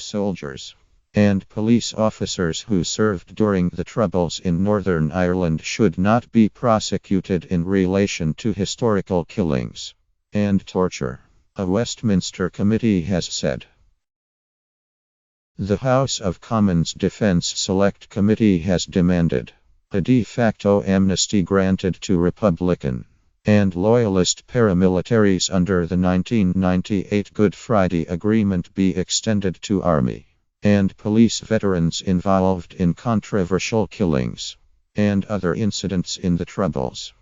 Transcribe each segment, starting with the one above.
Soldiers and police officers who served during the Troubles in Northern Ireland should not be prosecuted in relation to historical killings and torture, a Westminster committee has said. The House of Commons Defence Select Committee has demanded a de facto amnesty granted to Republican and Loyalist paramilitaries under the 1998 Good Friday Agreement be extended to Army and police veterans involved in controversial killings and other incidents in the Troubles.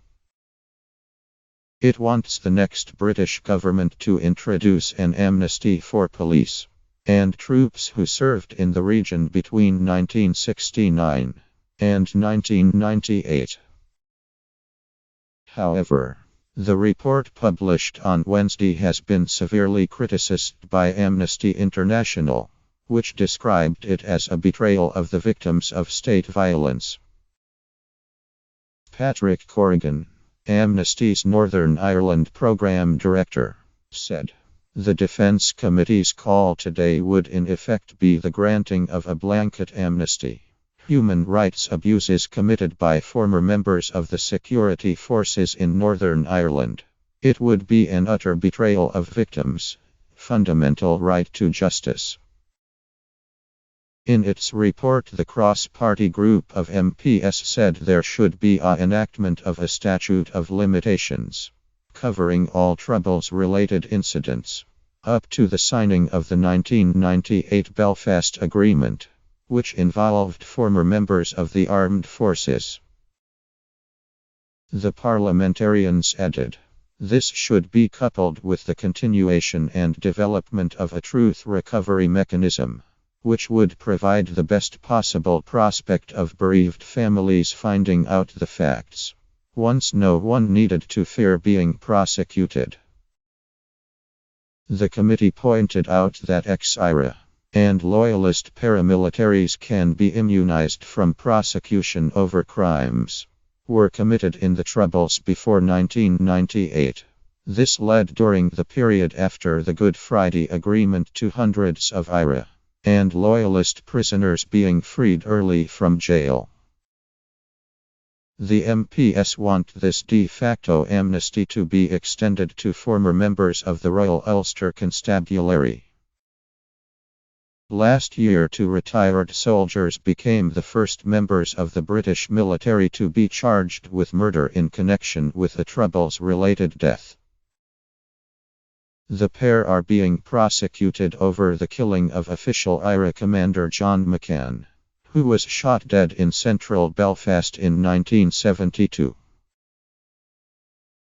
It wants the next British government to introduce an amnesty for police and troops who served in the region between 1969 and 1998. However, the report published on Wednesday has been severely criticized by Amnesty International, which described it as a betrayal of the victims of state violence. Patrick Corrigan, Amnesty's Northern Ireland Programme Director, said, "The Defence Committee's call today would in effect be the granting of a blanket amnesty. Human rights abuses committed by former members of the security forces in Northern Ireland. It would be an utter betrayal of victims' fundamental right to justice." In its report, the cross-party group of MPs said there should be an enactment of a statute of limitations covering all Troubles-related incidents up to the signing of the 1998 Belfast Agreement, which involved former members of the armed forces. The parliamentarians added, "This should be coupled with the continuation and development of a truth recovery mechanism, which would provide the best possible prospect of bereaved families finding out the facts, once no one needed to fear being prosecuted." The committee pointed out that ex-IRA and Loyalist paramilitaries can be immunized from prosecution over crimes were committed in the Troubles before 1998. This led during the period after the Good Friday Agreement to hundreds of IRA and Loyalist prisoners being freed early from jail. The MPs want this de facto amnesty to be extended to former members of the Royal Ulster Constabulary. Last year, 2 retired soldiers became the first members of the British military to be charged with murder in connection with a Troubles-related death. The pair are being prosecuted over the killing of official IRA commander John McCann, who was shot dead in central Belfast in 1972.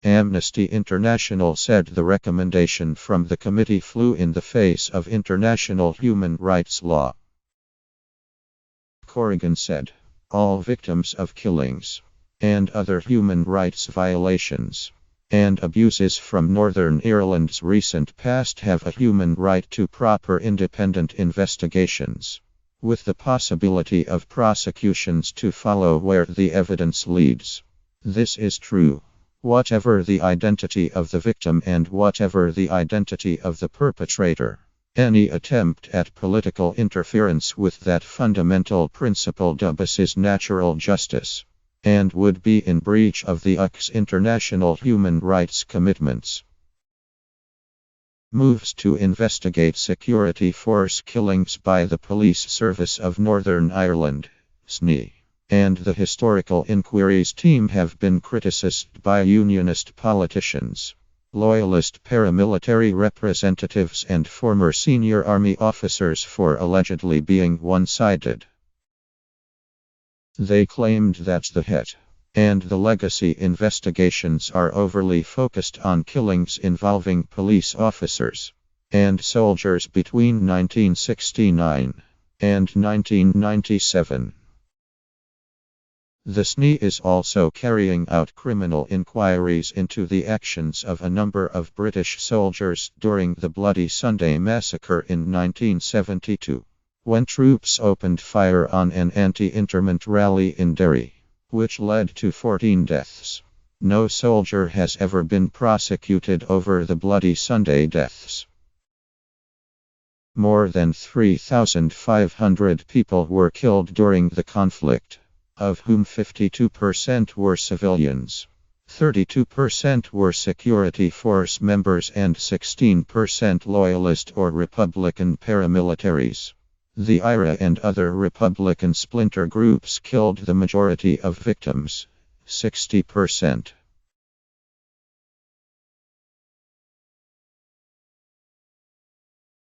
Amnesty International said the recommendation from the committee flew in the face of international human rights law. Corrigan said, "All victims of killings and other human rights violations and abuses from Northern Ireland's recent past have a human right to proper independent investigations, with the possibility of prosecutions to follow where the evidence leads. This is true whatever the identity of the victim and whatever the identity of the perpetrator. Any attempt at political interference with that fundamental principle abuses natural justice and would be in breach of the UK's international human rights commitments." Moves to investigate security force killings by the Police Service of Northern Ireland, SNI, and the Historical Inquiries Team have been criticized by unionist politicians, Loyalist paramilitary representatives and former senior army officers for allegedly being one-sided. They claimed that the HET and the legacy investigations are overly focused on killings involving police officers and soldiers between 1969 and 1997. The SNI is also carrying out criminal inquiries into the actions of a number of British soldiers during the Bloody Sunday massacre in 1972. When troops opened fire on an anti-internment rally in Derry, which led to 14 deaths. No soldier has ever been prosecuted over the Bloody Sunday deaths. More than 3,500 people were killed during the conflict, of whom 52% were civilians. 32% were security force members and 16% loyalist or Republican paramilitaries. The IRA and other Republican splinter groups killed the majority of victims, 60%.